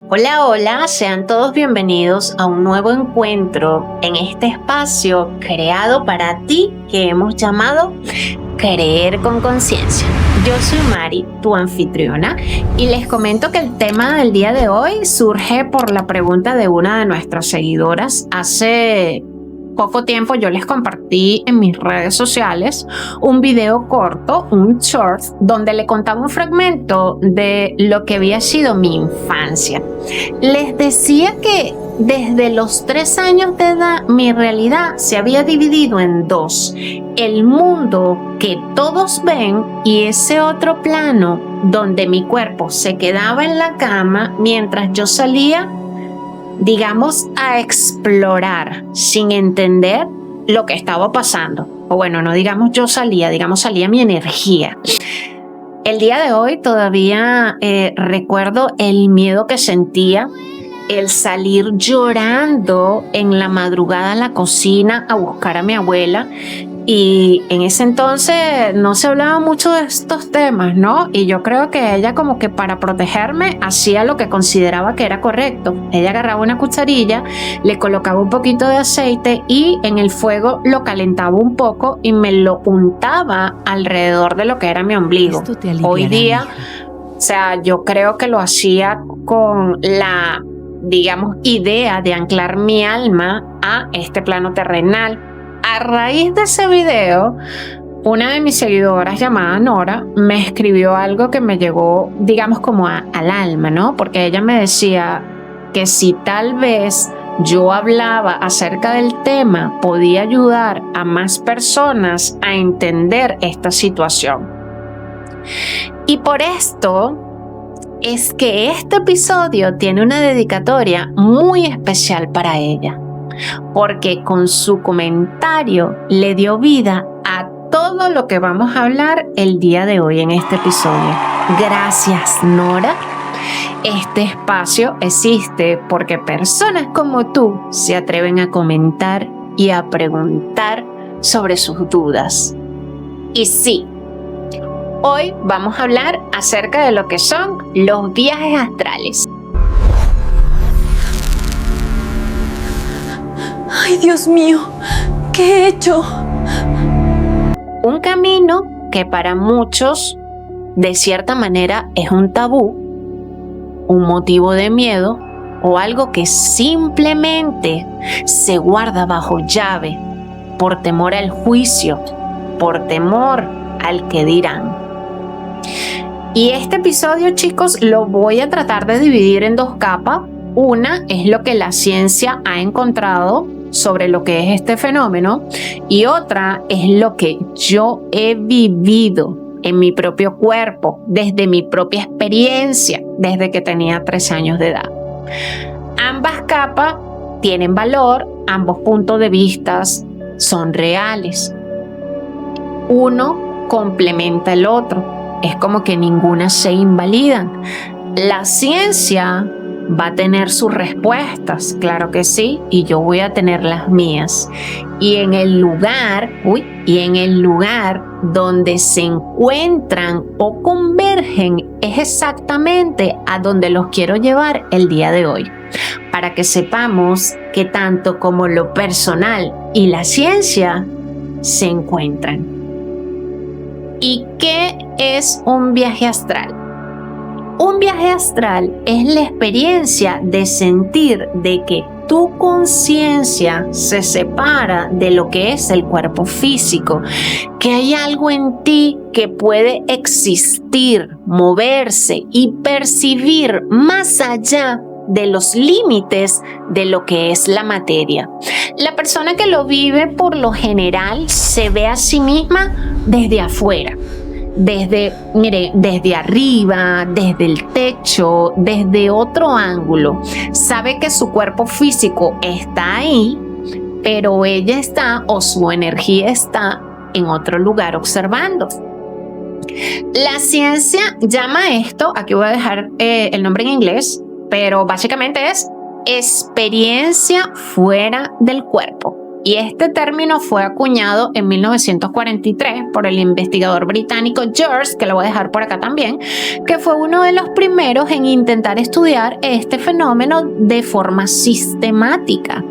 Hola, hola, sean todos bienvenidos a un nuevo encuentro en este espacio creado para ti que hemos llamado Creer con Conciencia. Yo soy Mari, tu anfitriona, y les comento que el tema del día de hoy surge por la pregunta de una de nuestras seguidoras. Hace poco tiempo yo les compartí en mis redes sociales un video corto, un short, donde le contaba un fragmento de lo que había sido mi infancia. Les decía que desde los 3 años de edad mi realidad se había dividido en dos: el mundo que todos ven y ese otro plano donde mi cuerpo se quedaba en la cama mientras yo salía, digamos, a explorar sin entender lo que estaba pasando. O bueno, no digamos yo salía, digamos salía mi energía. El día de hoy todavía recuerdo el miedo que sentía, el salir llorando en la madrugada a la cocina a buscar a mi abuela. Y en ese entonces no se hablaba mucho de estos temas, ¿no? Y yo creo que ella, como que para protegerme, hacía lo que consideraba que era correcto. Ella agarraba una cucharilla, le colocaba un poquito de aceite y en el fuego lo calentaba un poco y me lo untaba alrededor de lo que era mi ombligo. Hoy día, o sea, yo creo que lo hacía con la, digamos, idea de anclar mi alma a este plano terrenal. A raíz de ese video, una de mis seguidoras llamada Nora me escribió algo que me llegó, digamos, como al alma, ¿no? Porque ella me decía que si tal vez yo hablaba acerca del tema, podía ayudar a más personas a entender esta situación. Y por esto es que este episodio tiene una dedicatoria muy especial para ella, porque con su comentario le dio vida a todo lo que vamos a hablar el día de hoy en este episodio. Gracias, Nora. Este espacio existe porque personas como tú se atreven a comentar y a preguntar sobre sus dudas. Y sí, hoy vamos a hablar acerca de lo que son los viajes astrales. ¡Ay, Dios mío! ¿Qué he hecho? Un camino que para muchos, de cierta manera, es un tabú, un motivo de miedo o algo que simplemente se guarda bajo llave por temor al juicio, por temor al que dirán. Y este episodio, chicos, lo voy a tratar de dividir en dos capas. Una es lo que la ciencia ha encontrado sobre lo que es este fenómeno, y otra es lo que yo he vivido en mi propio cuerpo, desde mi propia experiencia, desde que tenía 3 años de edad. Ambas capas tienen valor, ambos puntos de vista son reales. Uno complementa el otro, es como que ninguna se invalidan. La ciencia va a tener sus respuestas, claro que sí, y yo voy a tener las mías. Y en el lugar donde se encuentran o convergen es exactamente a donde los quiero llevar el día de hoy, para que sepamos que tanto como lo personal y la ciencia se encuentran. ¿Y qué es un viaje astral? Un viaje astral es la experiencia de sentir de que tu conciencia se separa de lo que es el cuerpo físico, que hay algo en ti que puede existir, moverse y percibir más allá de los límites de lo que es la materia. La persona que lo vive por lo general se ve a sí misma desde afuera. Desde arriba, desde el techo, desde otro ángulo. Sabe que su cuerpo físico está ahí, pero ella está, o su energía está en otro lugar observando. La ciencia llama esto, aquí voy a dejar el nombre en inglés, pero básicamente es experiencia fuera del cuerpo. Y este término fue acuñado en 1943 por el investigador británico George, que lo voy a dejar por acá también, que fue uno de los primeros en intentar estudiar este fenómeno de forma sistemática.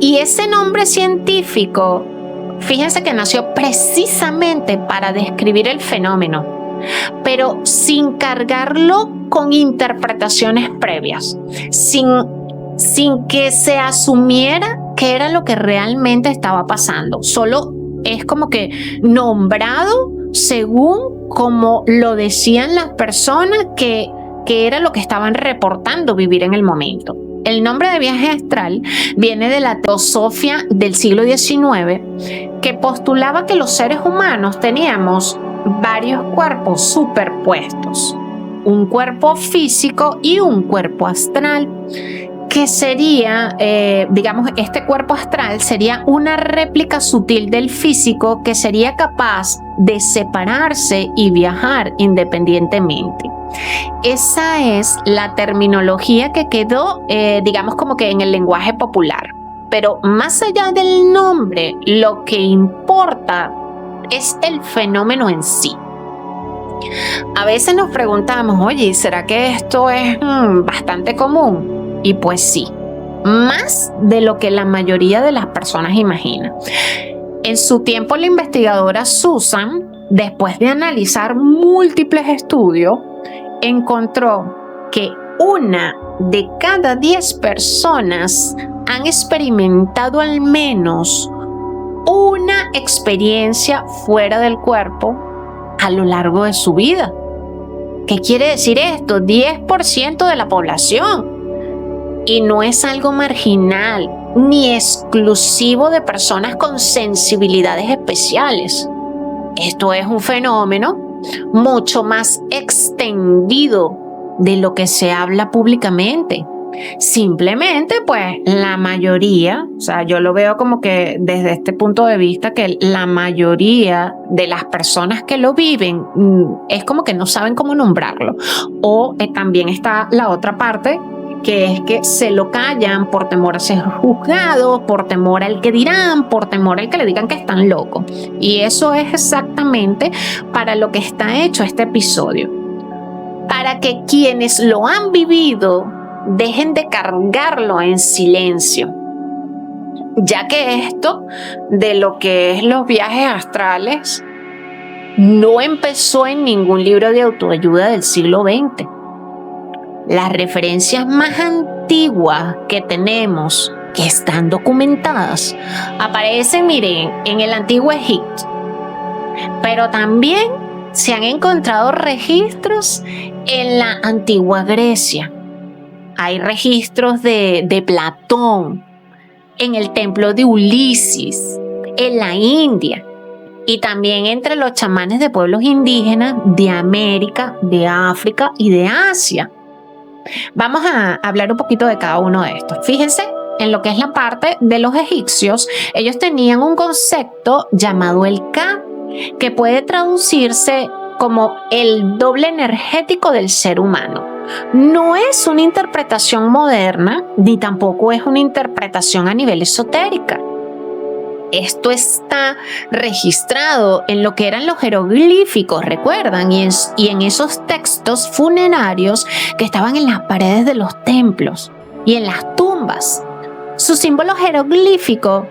Y ese nombre científico, fíjense que nació precisamente para describir el fenómeno, pero sin cargarlo con interpretaciones previas, sin que se asumiera qué era lo que realmente estaba pasando. Solo es como que nombrado según como lo decían las personas que era lo que estaban reportando vivir en el momento. El nombre de viaje astral viene de la teosofía del siglo XIX, que postulaba que los seres humanos teníamos varios cuerpos superpuestos, un cuerpo físico y un cuerpo astral, que sería, este cuerpo astral sería una réplica sutil del físico que sería capaz de separarse y viajar independientemente. Esa es la terminología que quedó, como que en el lenguaje popular. Pero más allá del nombre, lo que importa es el fenómeno en sí. A veces nos preguntamos, oye, ¿será que esto es bastante común? Y pues sí, más de lo que la mayoría de las personas imagina. En su tiempo, la investigadora Susan, después de analizar múltiples estudios, encontró que 1 de cada 10 personas han experimentado al menos una experiencia fuera del cuerpo a lo largo de su vida. ¿Qué quiere decir esto? 10% de la población. Y no es algo marginal ni exclusivo de personas con sensibilidades especiales. Esto es un fenómeno mucho más extendido de lo que se habla públicamente. Simplemente, pues, la mayoría, yo lo veo como que desde este punto de vista, que la mayoría de las personas que lo viven es como que no saben cómo nombrarlo. O también está la otra parte, que es que se lo callan por temor a ser juzgados, por temor al que dirán, por temor al que le digan que están locos. Y eso es exactamente para lo que está hecho este episodio. Para que quienes lo han vivido dejen de cargarlo en silencio. Ya que esto de lo que es los viajes astrales no empezó en ningún libro de autoayuda del siglo XX. Las referencias más antiguas que tenemos, que están documentadas, aparecen, miren, en el antiguo Egipto. Pero también se han encontrado registros en la antigua Grecia. Hay registros de Platón, en el templo de Ulises, en la India, y también entre los chamanes de pueblos indígenas de América, de África y de Asia. Vamos a hablar un poquito de cada uno de estos. Fíjense en lo que es la parte de los egipcios. Ellos tenían un concepto llamado el Ka, que puede traducirse como el doble energético del ser humano. No es una interpretación moderna, ni tampoco es una interpretación a nivel esotérica. Esto está registrado en lo que eran los jeroglíficos, ¿recuerdan? Y en esos textos funerarios que estaban en las paredes de los templos y en las tumbas. Su símbolo jeroglífico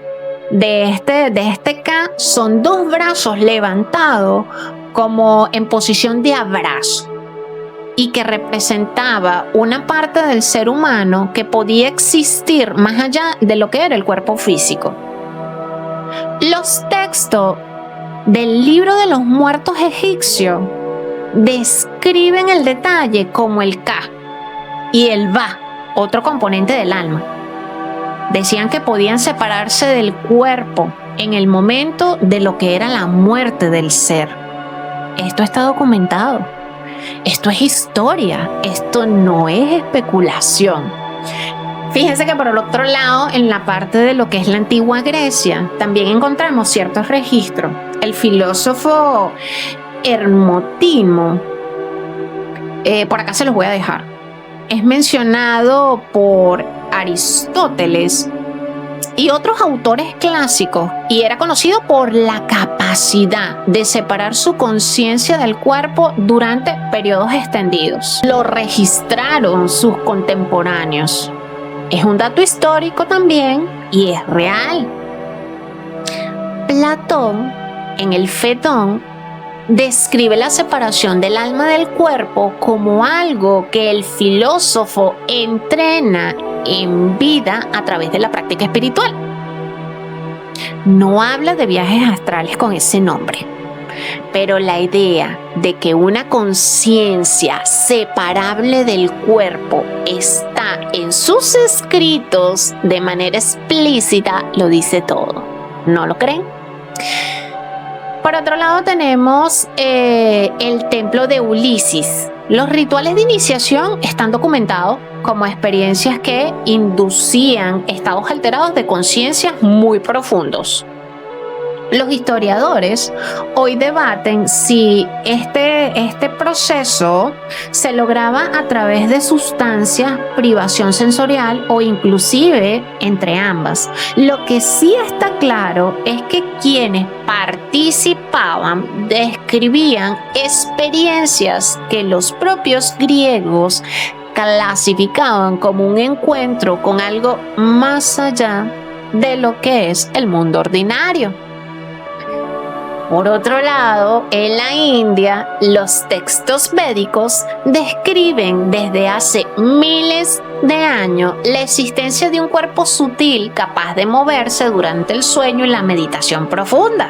de este K son 2 brazos levantados como en posición de abrazo, y que representaba una parte del ser humano que podía existir más allá de lo que era el cuerpo físico. Los textos del libro de los muertos egipcios describen el detalle como el Ka y el Ba, otro componente del alma. Decían que podían separarse del cuerpo en el momento de lo que era la muerte del ser. Esto está documentado. Esto es historia. Esto no es especulación. Fíjense que por el otro lado, en la parte de lo que es la antigua Grecia, también encontramos ciertos registros. El filósofo Hermotimo, por acá se los voy a dejar, es mencionado por Aristóteles y otros autores clásicos, y era conocido por la capacidad de separar su conciencia del cuerpo durante periodos extendidos. Lo registraron sus contemporáneos. Es un dato histórico también y es real. Platón, en el Fedón, describe la separación del alma del cuerpo como algo que el filósofo entrena en vida a través de la práctica espiritual. No habla de viajes astrales con ese nombre, pero la idea de que una conciencia separable del cuerpo está en sus escritos de manera explícita lo dice todo. ¿No lo creen? Por otro lado tenemos el templo de Ulises. Los rituales de iniciación están documentados como experiencias que inducían estados alterados de conciencia muy profundos. Los historiadores hoy debaten si este proceso se lograba a través de sustancias, privación sensorial o inclusive entre ambas. Lo que sí está claro es que quienes participaban describían experiencias que los propios griegos clasificaban como un encuentro con algo más allá de lo que es el mundo ordinario. Por otro lado, en la India, los textos védicos describen desde hace miles de años la existencia de un cuerpo sutil capaz de moverse durante el sueño y la meditación profunda.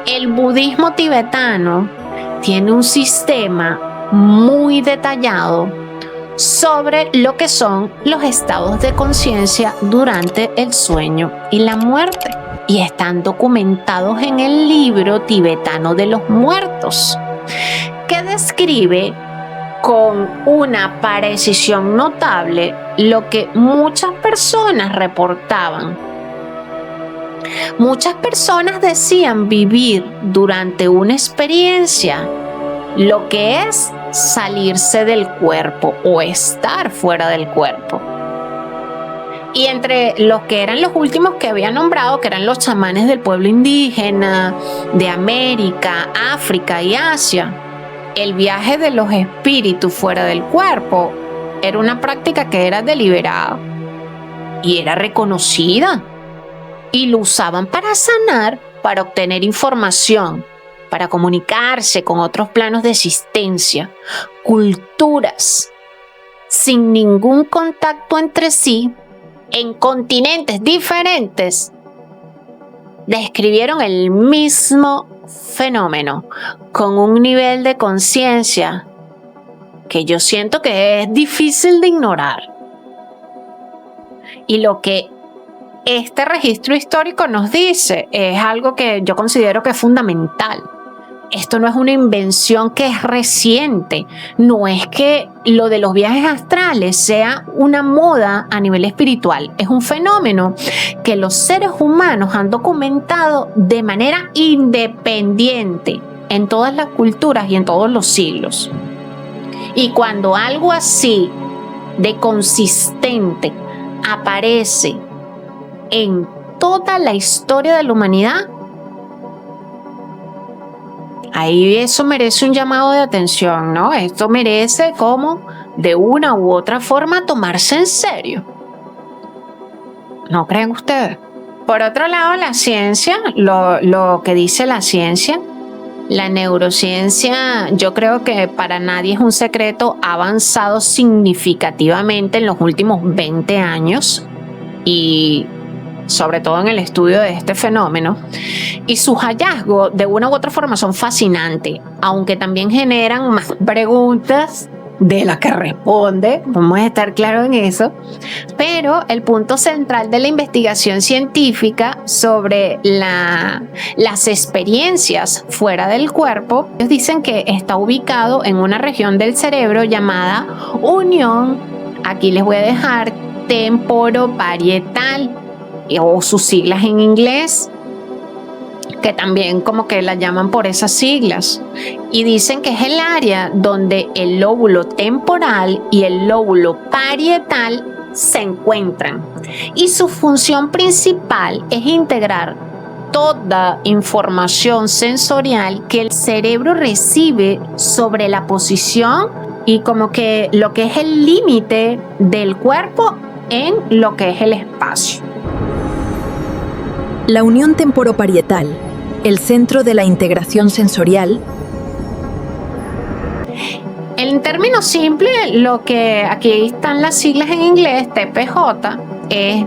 El budismo tibetano tiene un sistema muy detallado sobre lo que son los estados de conciencia durante el sueño y la muerte, y están documentados en el libro tibetano de los muertos, que describe con una precisión notable lo que muchas personas reportaban. Muchas personas decían vivir durante una experiencia lo que es salirse del cuerpo o estar fuera del cuerpo. Y entre los que eran los últimos que había nombrado, que eran los chamanes del pueblo indígena, de América, África y Asia, el viaje de los espíritus fuera del cuerpo era una práctica que era deliberada y era reconocida. Y lo usaban para sanar, para obtener información, para comunicarse con otros planos de existencia, culturas, sin ningún contacto entre sí, en continentes diferentes, describieron el mismo fenómeno con un nivel de conciencia que yo siento que es difícil de ignorar. Y lo que este registro histórico nos dice es algo que yo considero que es fundamental. Esto no es una invención que es reciente, no es que lo de los viajes astrales sea una moda a nivel espiritual, es un fenómeno que los seres humanos han documentado de manera independiente en todas las culturas y en todos los siglos. Y cuando algo así de consistente aparece en toda la historia de la humanidad, ahí eso merece un llamado de atención, ¿no? Esto merece como de una u otra forma tomarse en serio. ¿No creen ustedes? Por otro lado, la ciencia, lo que dice la ciencia, la neurociencia, yo creo que para nadie es un secreto, ha avanzado significativamente en los últimos 20 años y sobre todo en el estudio de este fenómeno, y sus hallazgos de una u otra forma son fascinantes, aunque también generan más preguntas de las que responde, vamos a estar claros en eso, pero el punto central de la investigación científica sobre las experiencias fuera del cuerpo, ellos dicen que está ubicado en una región del cerebro llamada unión, aquí les voy a dejar, temporoparietal, o sus siglas en inglés, que también como que la llaman por esas siglas, y dicen que es el área donde el lóbulo temporal y el lóbulo parietal se encuentran y su función principal es integrar toda información sensorial que el cerebro recibe sobre la posición y como que lo que es el límite del cuerpo en lo que es el espacio. La unión temporoparietal, el centro de la integración sensorial. En términos simples, lo que aquí están las siglas en inglés, TPJ, es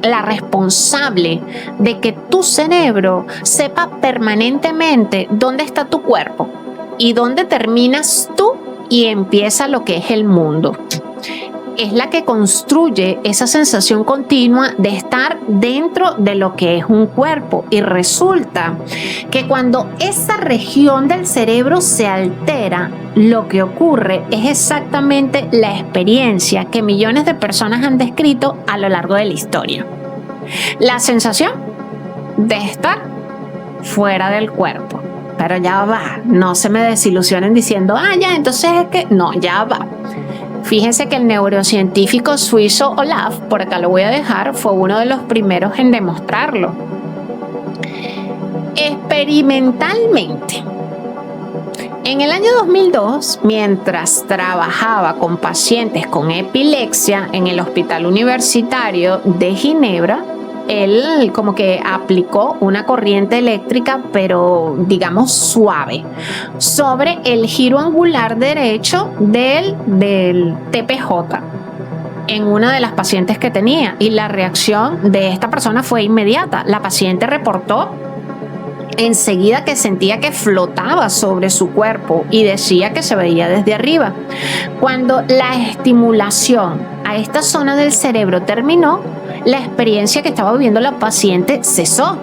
la responsable de que tu cerebro sepa permanentemente dónde está tu cuerpo y dónde terminas tú y empieza lo que es el mundo. Es la que construye esa sensación continua de estar dentro de lo que es un cuerpo. Y resulta que cuando esa región del cerebro se altera, lo que ocurre es exactamente la experiencia que millones de personas han descrito a lo largo de la historia. La sensación de estar fuera del cuerpo. Pero ya va, no se me desilusionen diciendo, ya, entonces es que no, ya va. Fíjense que el neurocientífico suizo Olaf, por acá lo voy a dejar, fue uno de los primeros en demostrarlo. Experimentalmente, en el año 2002, mientras trabajaba con pacientes con epilepsia en el Hospital Universitario de Ginebra, él como que aplicó una corriente eléctrica, pero digamos suave, sobre el giro angular derecho del TPJ en una de las pacientes que tenía, y la reacción de esta persona fue inmediata. La paciente reportó enseguida que sentía que flotaba sobre su cuerpo y decía que se veía desde arriba. Cuando la estimulación a esta zona del cerebro terminó, la experiencia que estaba viviendo la paciente cesó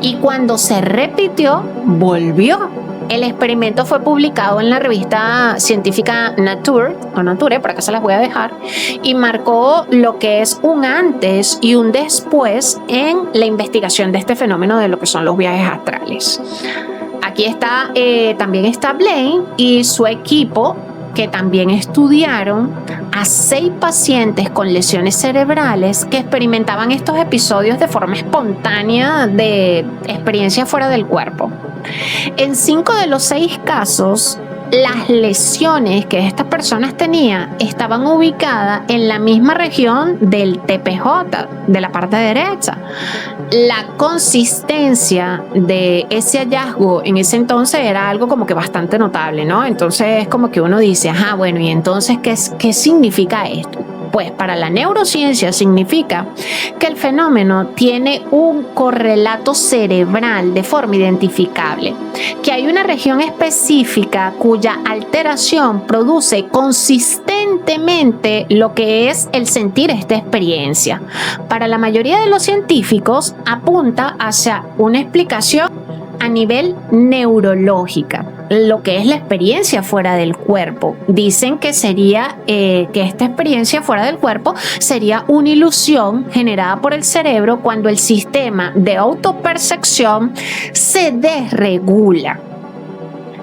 y cuando se repitió, volvió. El experimento fue publicado en la revista científica Nature, por acá se las voy a dejar, y marcó lo que es un antes y un después en la investigación de este fenómeno de lo que son los viajes astrales. Aquí está, también está Blaine y su equipo, que también estudiaron a 6 pacientes con lesiones cerebrales que experimentaban estos episodios de forma espontánea de experiencia fuera del cuerpo. En 5 de los 6 casos, las lesiones que estas personas tenían estaban ubicadas en la misma región del TPJ, de la parte derecha. La consistencia de ese hallazgo en ese entonces era algo como que bastante notable, ¿no? Entonces es como que uno dice, bueno, ¿y entonces qué significa esto? Pues para la neurociencia significa que el fenómeno tiene un correlato cerebral de forma identificable, que hay una región específica cuya alteración produce consistentemente lo que es el sentir esta experiencia. Para la mayoría de los científicos apunta hacia una explicación a nivel neurológica, lo que es la experiencia fuera del cuerpo. Dicen que sería que esta experiencia fuera del cuerpo sería una ilusión generada por el cerebro cuando el sistema de autopercepción se desregula.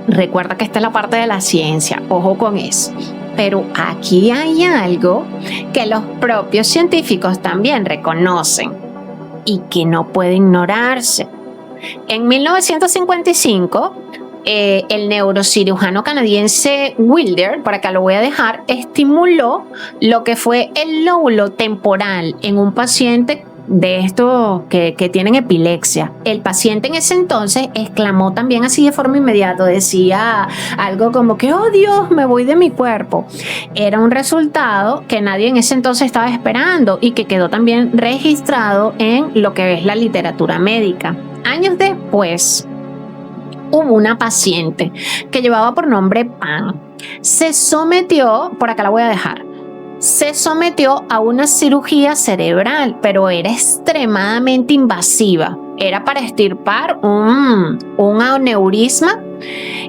Recuerda que esta es la parte de la ciencia, ojo con eso. Pero aquí hay algo que los propios científicos también reconocen y que no puede ignorarse. En 1955, el neurocirujano canadiense Wilder, por acá lo voy a dejar, estimuló lo que fue el lóbulo temporal en un paciente de estos que tienen epilepsia. El paciente en ese entonces exclamó también así de forma inmediata, decía algo como que, oh Dios, me voy de mi cuerpo. Era un resultado que nadie en ese entonces estaba esperando y que quedó también registrado en lo que es la literatura médica. Años después, hubo una paciente que llevaba por nombre Pam. Se sometió, por acá la voy a dejar, se sometió a una cirugía cerebral, pero era extremadamente invasiva. Era para extirpar un aneurisma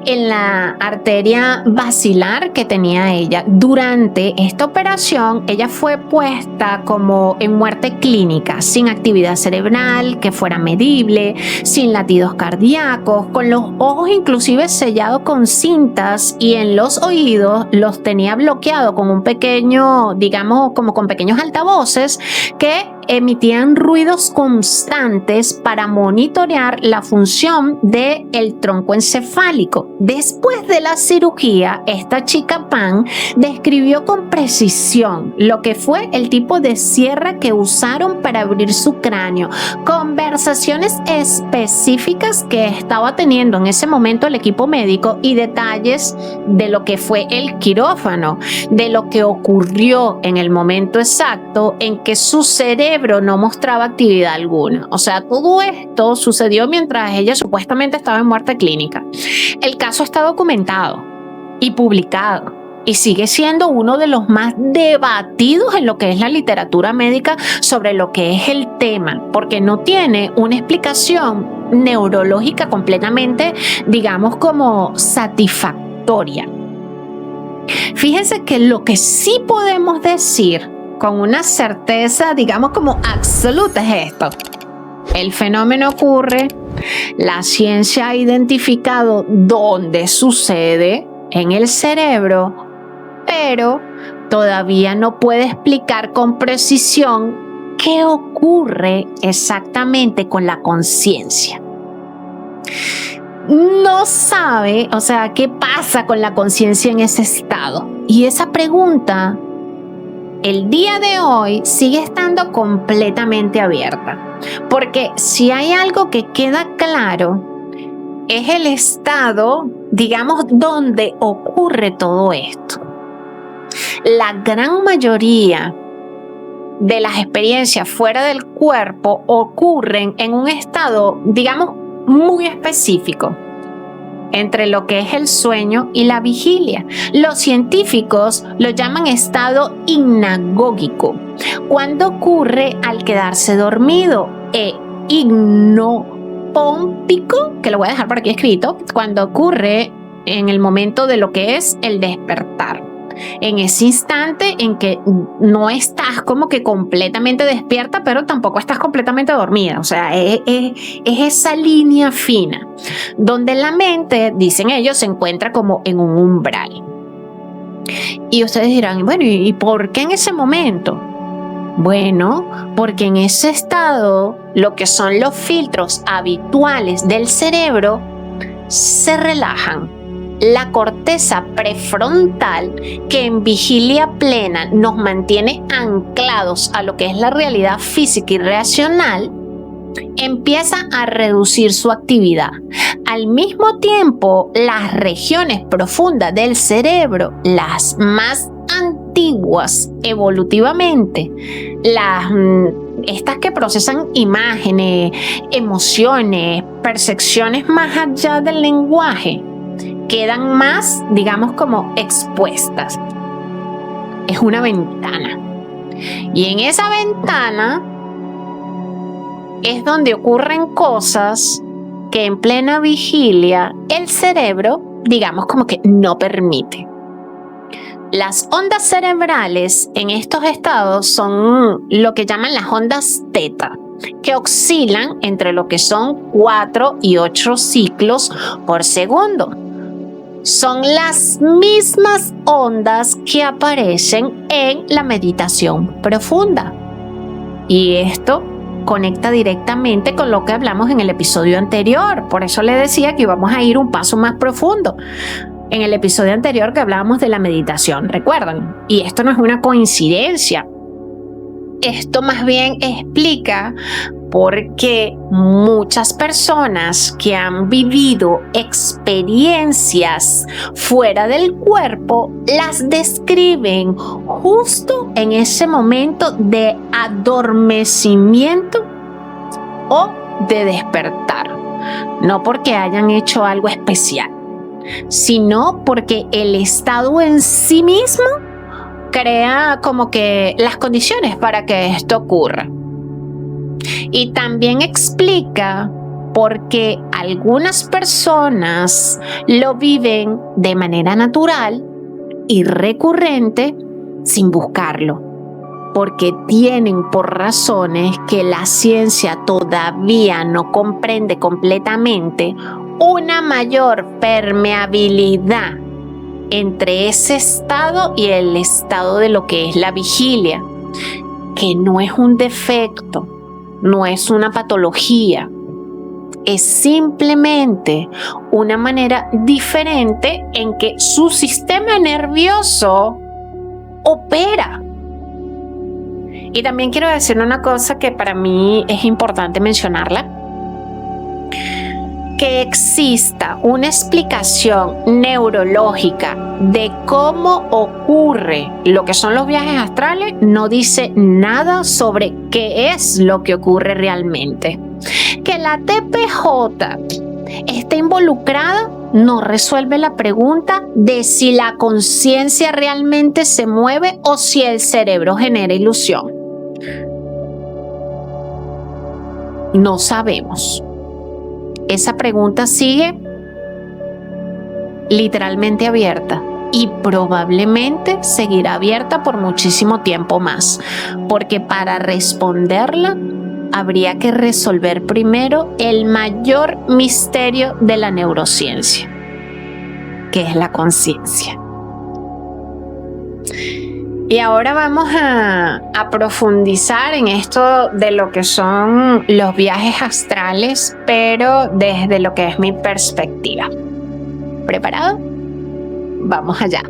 en la arteria basilar que tenía ella. Durante esta operación, ella fue puesta como en muerte clínica, sin actividad cerebral que fuera medible, sin latidos cardíacos, con los ojos inclusive sellados con cintas, y en los oídos los tenía bloqueados con un pequeño, digamos, como con pequeños altavoces que emitían ruidos constantes para monitorear la función del tronco encefálico. Después de la cirugía, esta chica Pan describió con precisión lo que fue el tipo de sierra que usaron para abrir su cráneo, conversaciones específicas que estaba teniendo en ese momento el equipo médico y detalles de lo que fue el quirófano, de lo que ocurrió en el momento exacto en que su cerebro no mostraba actividad alguna. O sea, todo esto sucedió mientras ella supuestamente estaba en muerte clínica. El caso está documentado y publicado y sigue siendo uno de los más debatidos en lo que es la literatura médica sobre lo que es el tema, porque no tiene una explicación neurológica completamente, digamos, como satisfactoria. Fíjense que lo que sí podemos decir con una certeza, digamos, como absoluta es esto: el fenómeno ocurre, la ciencia ha identificado dónde sucede en el cerebro, pero todavía no puede explicar con precisión qué ocurre exactamente con la conciencia. No sabe, o sea, qué pasa con la conciencia en ese estado. Y esa pregunta, el día de hoy, sigue estando completamente abierta. Porque si hay algo que queda claro, es el estado, digamos, donde ocurre todo esto. La gran mayoría de las experiencias fuera del cuerpo ocurren en un estado, digamos, muy específico, entre lo que es el sueño y la vigilia. Los científicos lo llaman estado hipnagógico, cuando ocurre al quedarse dormido, e hipnopómpico, que lo voy a dejar por aquí escrito, cuando ocurre en el momento de lo que es el despertar. En ese instante en que no estás como que completamente despierta, pero tampoco estás completamente dormida. O sea, es esa línea fina donde la mente, dicen ellos, se encuentra como en un umbral. Y ustedes dirán, bueno, ¿y por qué en ese momento? Bueno, porque en ese estado lo que son los filtros habituales del cerebro se relajan. La corteza prefrontal, que en vigilia plena nos mantiene anclados a lo que es la realidad física y racional, empieza a reducir su actividad. Al mismo tiempo, las regiones profundas del cerebro, las más antiguas evolutivamente, estas que procesan imágenes, emociones, percepciones más allá del lenguaje, quedan más, digamos, como expuestas. Es una ventana. Y en esa ventana es donde ocurren cosas que en plena vigilia el cerebro, digamos, como que no permite. Las ondas cerebrales en estos estados son lo que llaman las ondas teta, que oscilan entre lo que son 4 y 8 ciclos por segundo. Son las mismas ondas que aparecen en la meditación profunda. Y esto conecta directamente con lo que hablamos en el episodio anterior. Por eso le decía que íbamos a ir un paso más profundo. En el episodio anterior que hablábamos de la meditación, ¿recuerdan? Y esto no es una coincidencia. Esto más bien explica por qué muchas personas que han vivido experiencias fuera del cuerpo las describen justo en ese momento de adormecimiento o de despertar. No porque hayan hecho algo especial, sino porque el estado en sí mismo crea como que las condiciones para que esto ocurra. Y también explica porque algunas personas lo viven de manera natural y recurrente sin buscarlo, porque tienen por razones que la ciencia todavía no comprende completamente una mayor permeabilidad entre ese estado y el estado de lo que es la vigilia, que no es un defecto, no es una patología, es simplemente una manera diferente en que su sistema nervioso opera. Y también quiero decir una cosa que para mí es importante mencionarla: que exista una explicación neurológica de cómo ocurre lo que son los viajes astrales no dice nada sobre qué es lo que ocurre realmente. Que la TPJ esté involucrada no resuelve la pregunta de si la conciencia realmente se mueve o si el cerebro genera ilusión. No sabemos. Esa pregunta sigue literalmente abierta y probablemente seguirá abierta por muchísimo tiempo más, porque para responderla habría que resolver primero el mayor misterio de la neurociencia, que es la conciencia. Y ahora vamos a profundizar en esto de lo que son los viajes astrales, pero desde lo que es mi perspectiva. ¿Preparado? Vamos allá.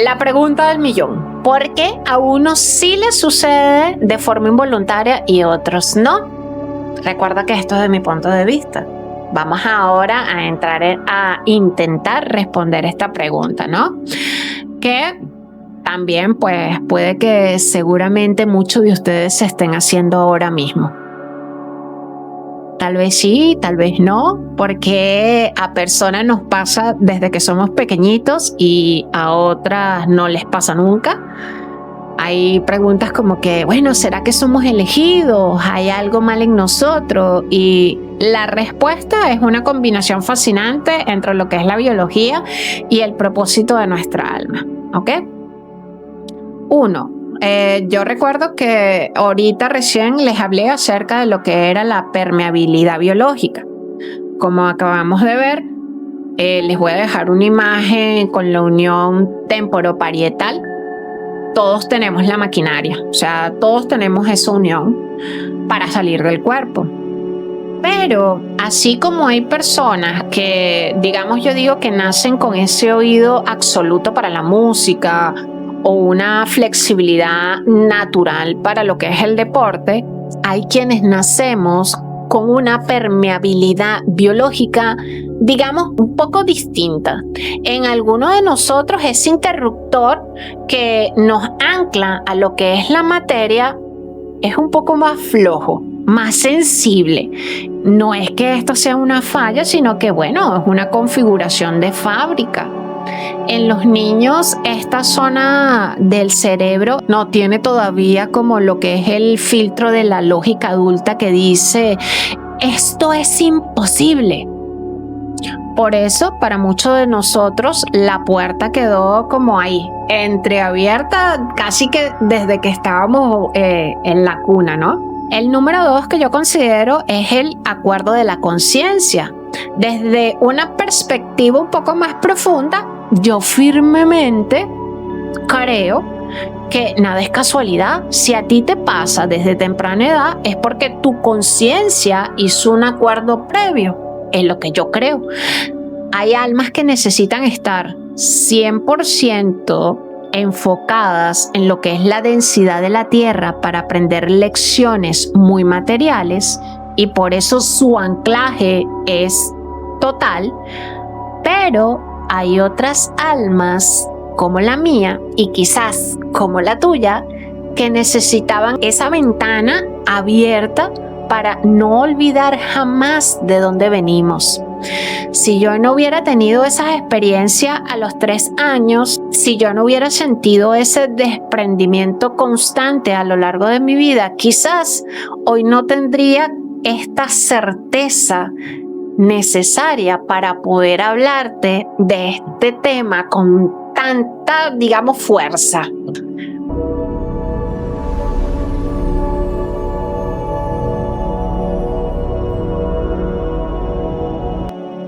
La pregunta del millón: ¿por qué a unos sí les sucede de forma involuntaria y a otros no? Recuerda que esto es de mi punto de vista. Vamos ahora a entrar a intentar responder esta pregunta, ¿no? Que también pues puede que seguramente muchos de ustedes se estén haciendo ahora mismo. Tal vez sí, tal vez no, porque a personas nos pasa desde que somos pequeñitos y a otras no les pasa nunca. Hay preguntas como que, bueno, ¿será que somos elegidos? ¿Hay algo mal en nosotros? Y la respuesta es una combinación fascinante entre lo que es la biología y el propósito de nuestra alma, ¿ok? 1. Yo recuerdo que ahorita recién les hablé acerca de lo que era la permeabilidad biológica. Como acabamos de ver, les voy a dejar una imagen con la unión temporoparietal. Todos tenemos la maquinaria, o sea, todos tenemos esa unión para salir del cuerpo. Pero así como hay personas que, digamos, yo digo que nacen con ese oído absoluto para la música o una flexibilidad natural para lo que es el deporte, hay quienes nacemos con una permeabilidad biológica, digamos, un poco distinta. En algunos de nosotros ese interruptor que nos ancla a lo que es la materia es un poco más flojo, más sensible. No es que esto sea una falla, sino que, bueno, es una configuración de fábrica. En los niños, esta zona del cerebro no tiene todavía como lo que es el filtro de la lógica adulta que dice, esto es imposible. Por eso, para muchos de nosotros, la puerta quedó como ahí, entreabierta casi que desde que estábamos en la cuna, ¿no? El número 2 que yo considero es el acuerdo de la conciencia. Desde una perspectiva un poco más profunda, yo firmemente creo que nada es casualidad. Si a ti te pasa desde temprana edad, es porque tu conciencia hizo un acuerdo previo. Es lo que yo creo. Hay almas que necesitan estar 100% enfocadas en lo que es la densidad de la Tierra para aprender lecciones muy materiales y por eso su anclaje es total, pero hay otras almas como la mía y quizás como la tuya que necesitaban esa ventana abierta para no olvidar jamás de dónde venimos. Si yo no hubiera tenido esas experiencias a los 3 años, si yo no hubiera sentido ese desprendimiento constante a lo largo de mi vida, quizás hoy no tendría esta certeza necesaria para poder hablarte de este tema con tanta, digamos, fuerza.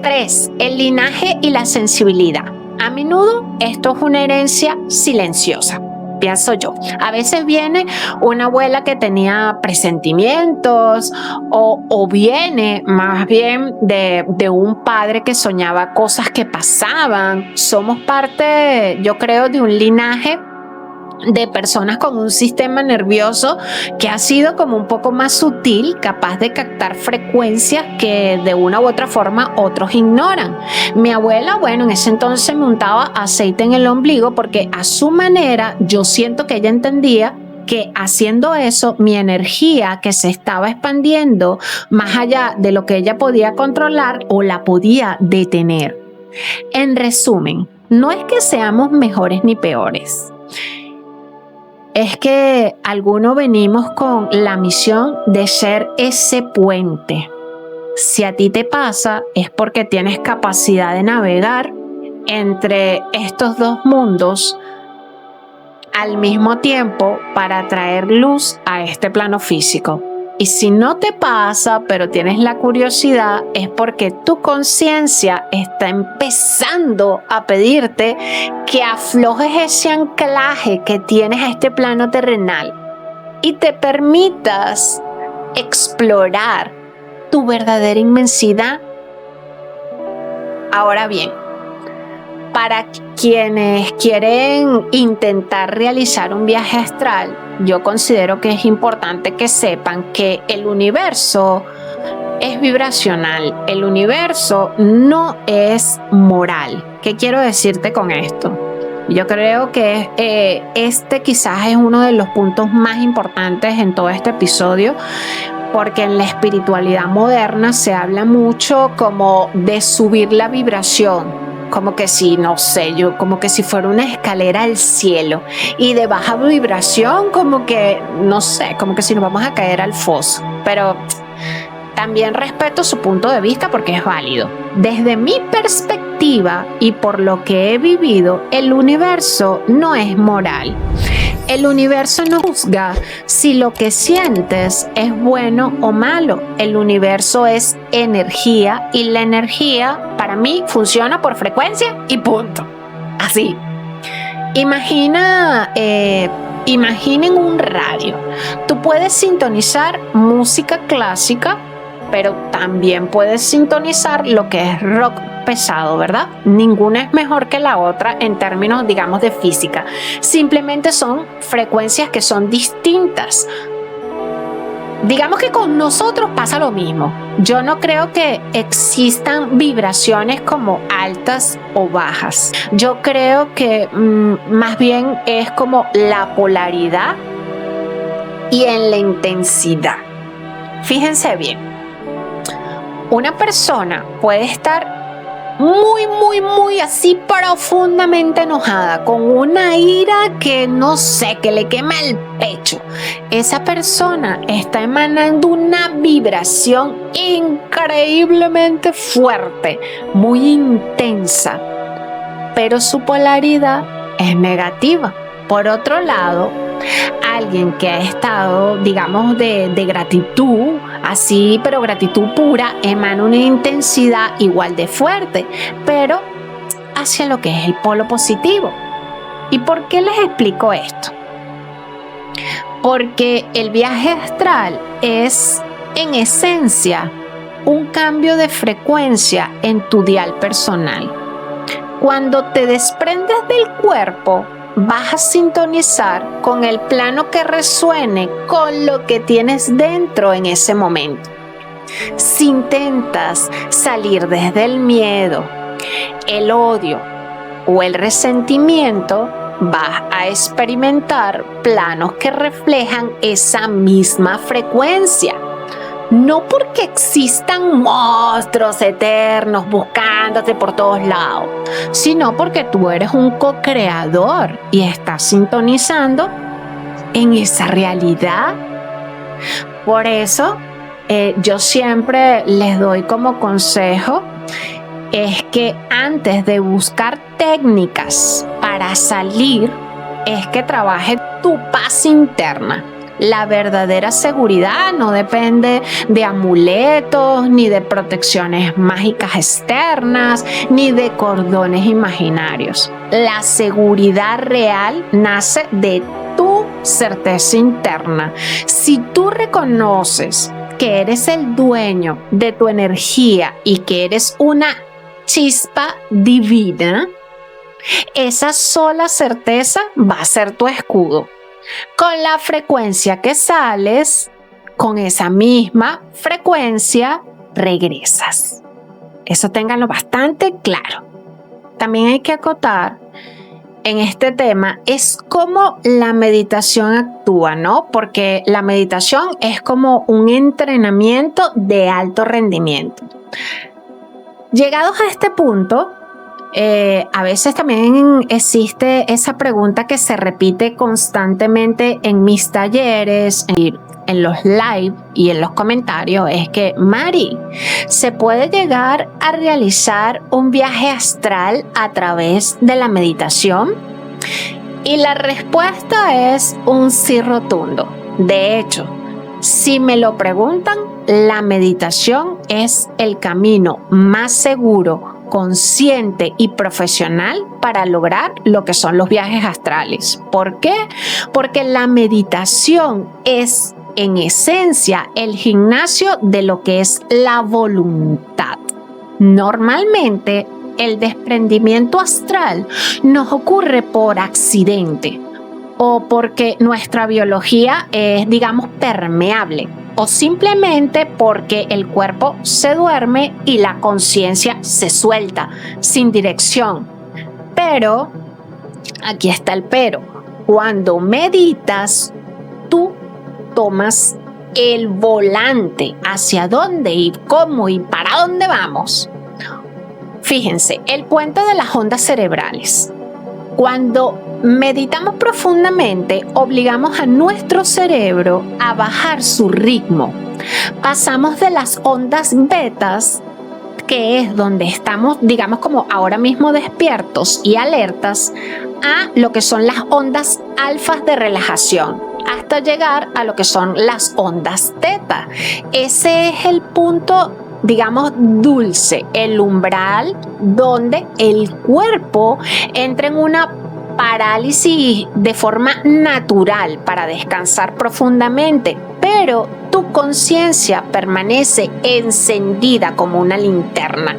3. El linaje y la sensibilidad. A menudo esto es una herencia silenciosa, pienso yo. A veces viene una abuela que tenía presentimientos o viene más bien de un padre que soñaba cosas que pasaban. Somos parte, yo creo, de un linaje de personas con un sistema nervioso que ha sido como un poco más sutil, capaz de captar frecuencias que de una u otra forma otros ignoran. Mi abuela, bueno, en ese entonces me untaba aceite en el ombligo porque a su manera yo siento que ella entendía que haciendo eso mi energía que se estaba expandiendo más allá de lo que ella podía controlar o la podía detener. En resumen, no es que seamos mejores ni peores. Es que algunos venimos con la misión de ser ese puente. Si a ti te pasa, es porque tienes capacidad de navegar entre estos dos mundos al mismo tiempo para traer luz a este plano físico. Y si no te pasa, pero tienes la curiosidad, es porque tu conciencia está empezando a pedirte que aflojes ese anclaje que tienes a este plano terrenal y te permitas explorar tu verdadera inmensidad. Ahora bien, para quienes quieren intentar realizar un viaje astral, yo considero que es importante que sepan que el universo es vibracional, el universo no es moral. ¿Qué quiero decirte con esto? Yo creo que este quizás es uno de los puntos más importantes en todo este episodio, porque en la espiritualidad moderna se habla mucho como de subir la vibración. Como que si, no sé, como que si fuera una escalera al cielo y de baja vibración, como que, no sé, como que si nos vamos a caer al foso. Pero también respeto su punto de vista porque es válido. Desde mi perspectiva y por lo que he vivido, el universo no es moral. El universo no juzga si lo que sientes es bueno o malo. El universo es energía y la energía para mí funciona por frecuencia y punto. Así. Imaginen un radio. Tú puedes sintonizar música clásica, pero también puedes sintonizar lo que es rock pesado, ¿verdad? Ninguna es mejor que la otra en términos, digamos, de física. Simplemente son frecuencias que son distintas. Digamos que con nosotros pasa lo mismo. Yo no creo que existan vibraciones como altas o bajas. Yo creo que más bien es como la polaridad y en la intensidad. Fíjense bien. Una persona puede estar muy así profundamente enojada, con una ira que no sé, que le quema el pecho. Esa persona está emanando una vibración increíblemente fuerte, muy intensa, pero su polaridad es negativa. Por otro lado, alguien que ha estado, digamos, de gratitud, así, pero gratitud pura, emana una intensidad igual de fuerte, pero hacia lo que es el polo positivo. ¿Y por qué les explico esto? Porque el viaje astral es, en esencia, un cambio de frecuencia en tu dial personal. Cuando te desprendes del cuerpo, vas a sintonizar con el plano que resuene con lo que tienes dentro en ese momento. Si intentas salir desde el miedo, el odio o el resentimiento, vas a experimentar planos que reflejan esa misma frecuencia. No porque existan monstruos eternos buscándote por todos lados, sino porque tú eres un co-creador y estás sintonizando en esa realidad. Por eso yo siempre les doy como consejo es que antes de buscar técnicas para salir, es que trabaje tu paz interna. La verdadera seguridad no depende de amuletos, ni de protecciones mágicas externas, ni de cordones imaginarios. La seguridad real nace de tu certeza interna. Si tú reconoces que eres el dueño de tu energía y que eres una chispa divina, esa sola certeza va a ser tu escudo. Con la frecuencia que sales, con esa misma frecuencia regresas. Eso ténganlo bastante claro. También hay que acotar en este tema es cómo la meditación actúa, ¿no? Porque la meditación es como un entrenamiento de alto rendimiento. Llegados a este punto, a veces también existe esa pregunta que se repite constantemente en mis talleres, en los live y en los comentarios, es que, Mari, ¿se puede llegar a realizar un viaje astral a través de la meditación? Y la respuesta es un sí rotundo. De hecho, si me lo preguntan, la meditación es el camino más seguro, consciente y profesional para lograr lo que son los viajes astrales. ¿Por qué? Porque la meditación es en esencia el gimnasio de lo que es la voluntad. Normalmente el desprendimiento astral nos ocurre por accidente o porque nuestra biología es, digamos, permeable, o simplemente porque el cuerpo se duerme y la conciencia se suelta sin dirección. Pero, aquí está el pero, cuando meditas, tú tomas el volante hacia dónde ir, cómo y para dónde vamos. Fíjense, el puente de las ondas cerebrales. Cuando meditamos profundamente, obligamos a nuestro cerebro a bajar su ritmo. Pasamos de las ondas betas, que es donde estamos, digamos, como ahora mismo despiertos y alertas, a lo que son las ondas alfas de relajación, hasta llegar a lo que son las ondas teta. Ese es el punto, digamos, dulce, el umbral donde el cuerpo entra en una parálisis de forma natural para descansar profundamente, pero tu conciencia permanece encendida como una linterna.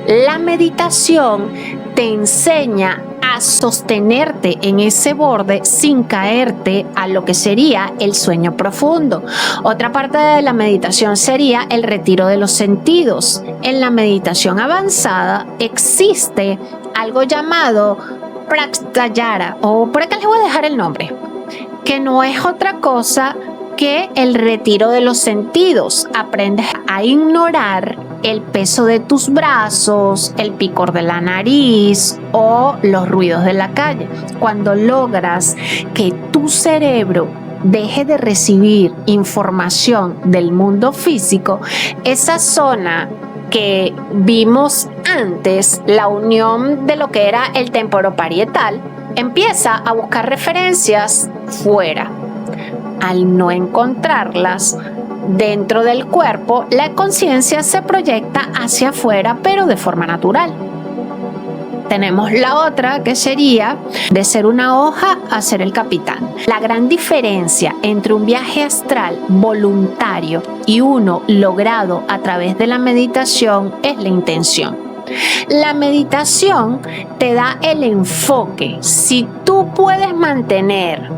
La meditación te enseña a sostenerte en ese borde sin caerte a lo que sería el sueño profundo. Otra parte de la meditación sería el retiro de los sentidos. En la meditación avanzada existe algo llamado Pratyahara, o por acá les voy a dejar el nombre, que no es otra cosa que el retiro de los sentidos. Aprendes a ignorar el peso de tus brazos, el picor de la nariz o los ruidos de la calle. Cuando logras que tu cerebro deje de recibir información del mundo físico, esa zona que vimos antes, la unión de lo que era el temporoparietal, empieza a buscar referencias fuera. Al no encontrarlas dentro del cuerpo, la conciencia se proyecta hacia afuera, pero de forma natural. Tenemos la otra, que sería de ser una hoja a ser el capitán. La gran diferencia entre un viaje astral voluntario y uno logrado a través de la meditación es la intención. La meditación te da el enfoque. Si tú puedes mantener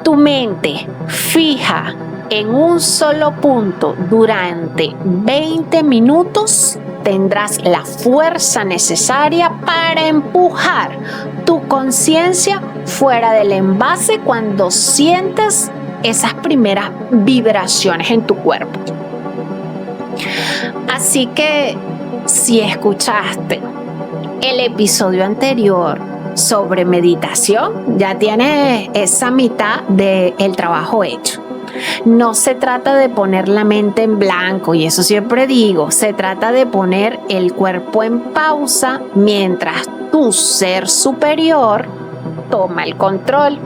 tu mente fija en un solo punto durante 20 minutos, tendrás la fuerza necesaria para empujar tu conciencia fuera del envase cuando sientes esas primeras vibraciones en tu cuerpo. Así que si escuchaste el episodio anterior sobre meditación, ya tienes esa mitad del trabajo hecho. No se trata de poner la mente en blanco, y eso siempre digo, se trata de poner el cuerpo en pausa mientras tu ser superior toma el control.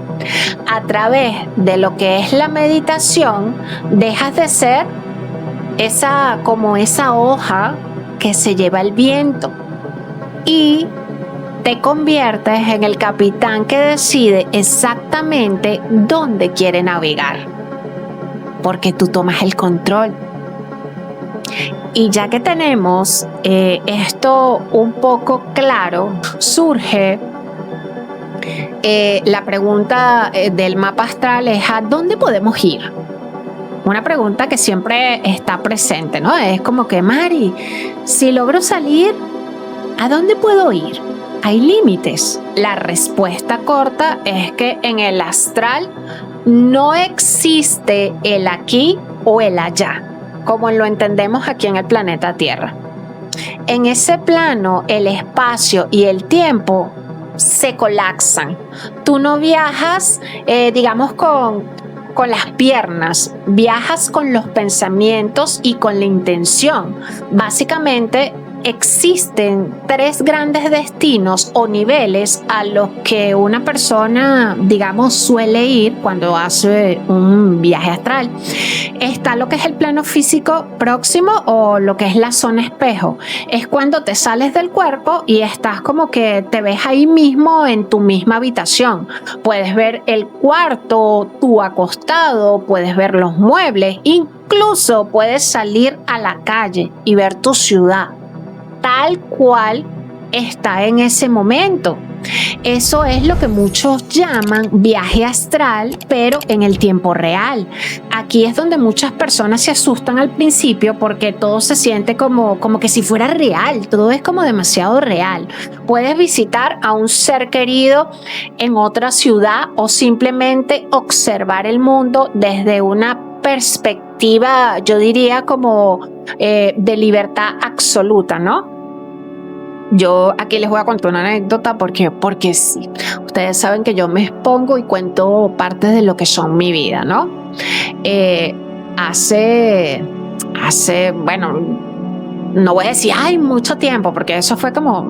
A través de lo que es la meditación, dejas de ser esa hoja que se lleva el viento y te conviertes en el capitán que decide exactamente dónde quiere navegar, porque tú tomas el control. Y ya que tenemos esto un poco claro, surge la pregunta del mapa astral es: ¿a dónde podemos ir? Una pregunta que siempre está presente, ¿no? Es como que, Mari, si logro salir, ¿a dónde puedo ir? ¿Hay límites? La respuesta corta es que en el astral no existe el aquí o el allá, como lo entendemos aquí en el planeta Tierra. En ese plano, el espacio y el tiempo se colapsan. Tú no viajas, digamos, con las piernas, viajas con los pensamientos y con la intención. Básicamente, existen 3 grandes destinos o niveles a los que una persona, digamos, suele ir cuando hace un viaje astral. Está lo que es el plano físico próximo o lo que es la zona espejo. Es cuando te sales del cuerpo y estás como que te ves ahí mismo en tu misma habitación. Puedes ver el cuarto, tú acostado, puedes ver los muebles, incluso puedes salir a la calle y ver tu ciudad tal cual está en ese momento. Eso es lo que muchos llaman viaje astral, pero en el tiempo real. Aquí es donde muchas personas se asustan al principio porque todo se siente como que si fuera real, todo es como demasiado real. Puedes visitar a un ser querido en otra ciudad o simplemente observar el mundo desde una perspectiva, yo diría como de libertad absoluta, ¿no? Yo aquí les voy a contar una anécdota porque sí. Ustedes saben que yo me expongo y cuento partes de lo que son mi vida, ¿no? Bueno, no voy a decir, mucho tiempo, porque eso fue como,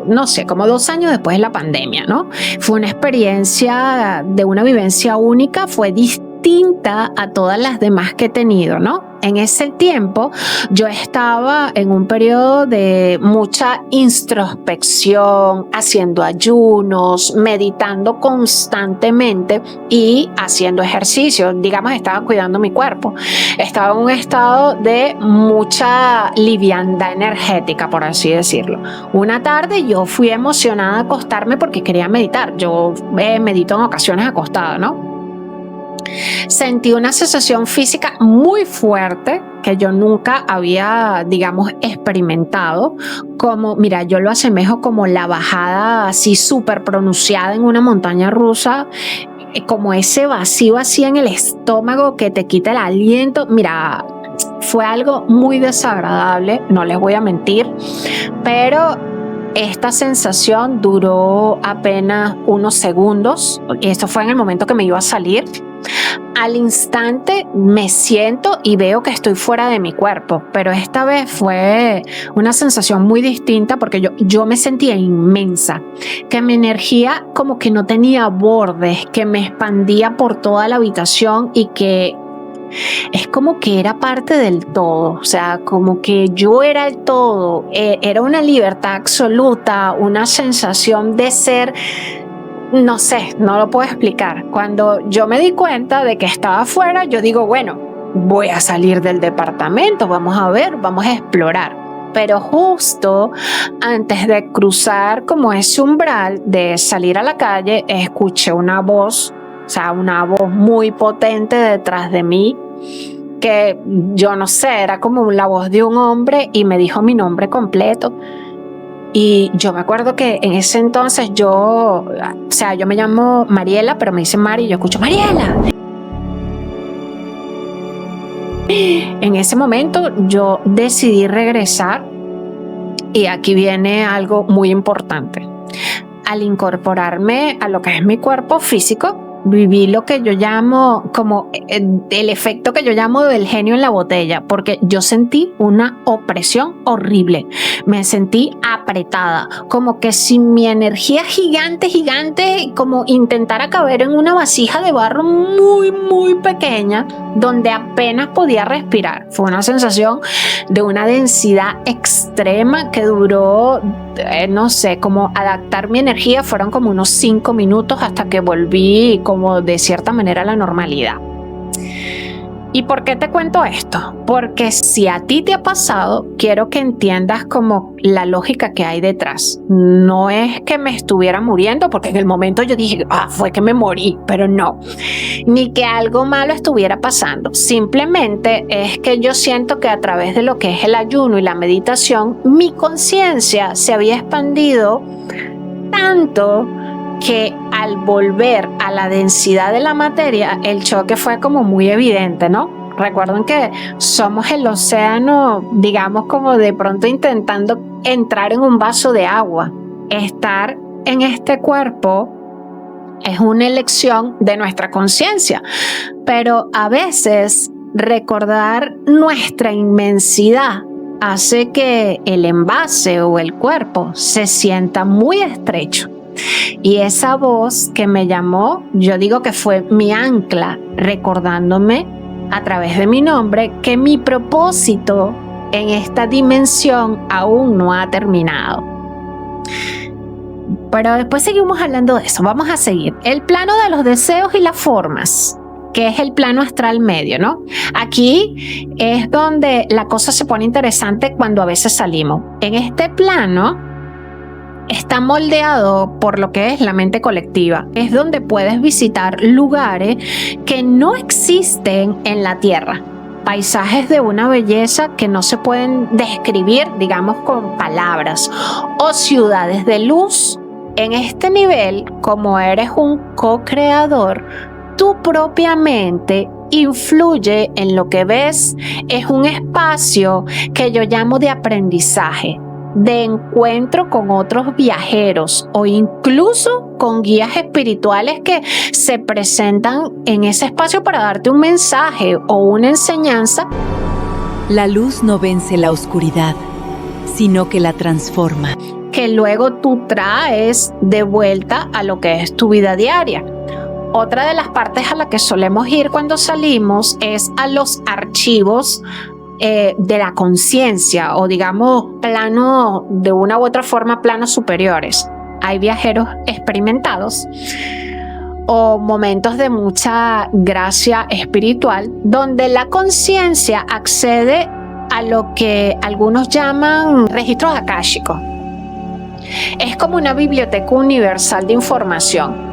no sé, como 2 años después de la pandemia, ¿no? Fue una experiencia de una vivencia única, fue distinta a todas las demás que he tenido, ¿no? En ese tiempo yo estaba en un periodo de mucha introspección, haciendo ayunos, meditando constantemente y haciendo ejercicio. Digamos, estaba cuidando mi cuerpo. Estaba en un estado de mucha liviandad energética, por así decirlo. Una tarde yo fui emocionada a acostarme porque quería meditar. Yo medito en ocasiones acostada, ¿no? Sentí una sensación física muy fuerte que yo nunca había, digamos, experimentado. Como, mira, yo lo asemejo como la bajada así súper pronunciada en una montaña rusa, como ese vacío así en el estómago que te quita el aliento. Mira, fue algo muy desagradable, no les voy a mentir, pero esta sensación duró apenas unos segundos. Esto fue en el momento que me iba a salir. Al instante me siento y veo que estoy fuera de mi cuerpo, pero esta vez fue una sensación muy distinta porque yo me sentía inmensa, que mi energía como que no tenía bordes, que me expandía por toda la habitación y que es como que era parte del todo, o sea, como que yo era el todo, era una libertad absoluta, una sensación de ser. No sé, no lo puedo explicar. Cuando yo me di cuenta de que estaba afuera, yo digo, bueno, voy a salir del departamento, vamos a ver, vamos a explorar. Pero justo antes de cruzar como ese umbral de salir a la calle, escuché una voz, o sea, una voz muy potente detrás de mí, que yo no sé, era como la voz de un hombre y me dijo mi nombre completo. Y yo me acuerdo que en ese entonces yo me llamo Mariela, pero me dicen Mari y yo escucho Mariela. En ese momento yo decidí regresar y aquí viene algo muy importante. Al incorporarme a lo que es mi cuerpo físico, viví lo que yo llamo como el efecto que yo llamo del genio en la botella, porque yo sentí una opresión horrible, me sentí apretada, como que si mi energía gigante, como intentara caber en una vasija de barro muy pequeña, donde apenas podía respirar. Fue una sensación de una densidad extrema que duró, no sé, como adaptar mi energía fueron como unos 5 minutos hasta que volví como de cierta manera a la normalidad. ¿Y por qué te cuento esto? Porque si a ti te ha pasado, quiero que entiendas como la lógica que hay detrás. No es que me estuviera muriendo, porque en el momento yo dije, fue que me morí, pero no. Ni que algo malo estuviera pasando. Simplemente es que yo siento que a través de lo que es el ayuno y la meditación, mi conciencia se había expandido tanto que al volver a la densidad de la materia, el choque fue como muy evidente, ¿no? Recuerden que somos el océano, digamos, como de pronto intentando entrar en un vaso de agua. Estar en este cuerpo es una elección de nuestra conciencia, pero a veces recordar nuestra inmensidad hace que el envase o el cuerpo se sienta muy estrecho. Y esa voz que me llamó, yo digo que fue mi ancla, recordándome a través de mi nombre que mi propósito en esta dimensión aún no ha terminado. Pero después seguimos hablando de eso, vamos a seguir. El plano de los deseos y las formas, que es el plano astral medio, ¿no? Aquí es donde la cosa se pone interesante cuando a veces salimos. En este plano está moldeado por lo que es la mente colectiva. Es donde puedes visitar lugares que no existen en la Tierra. Paisajes de una belleza que no se pueden describir, digamos, con palabras. O ciudades de luz. En este nivel, como eres un co-creador, tu propia mente influye en lo que ves. Es un espacio que yo llamo de aprendizaje, de encuentro con otros viajeros o incluso con guías espirituales que se presentan en ese espacio para darte un mensaje o una enseñanza. La luz no vence la oscuridad, sino que la transforma. Que luego tú traes de vuelta a lo que es tu vida diaria. Otra de las partes a la que solemos ir cuando salimos es a los archivos de la conciencia, o digamos plano, de una u otra forma, planos superiores. Hay viajeros experimentados o momentos de mucha gracia espiritual donde la conciencia accede a lo que algunos llaman registros akáshicos. Es como una biblioteca universal de información.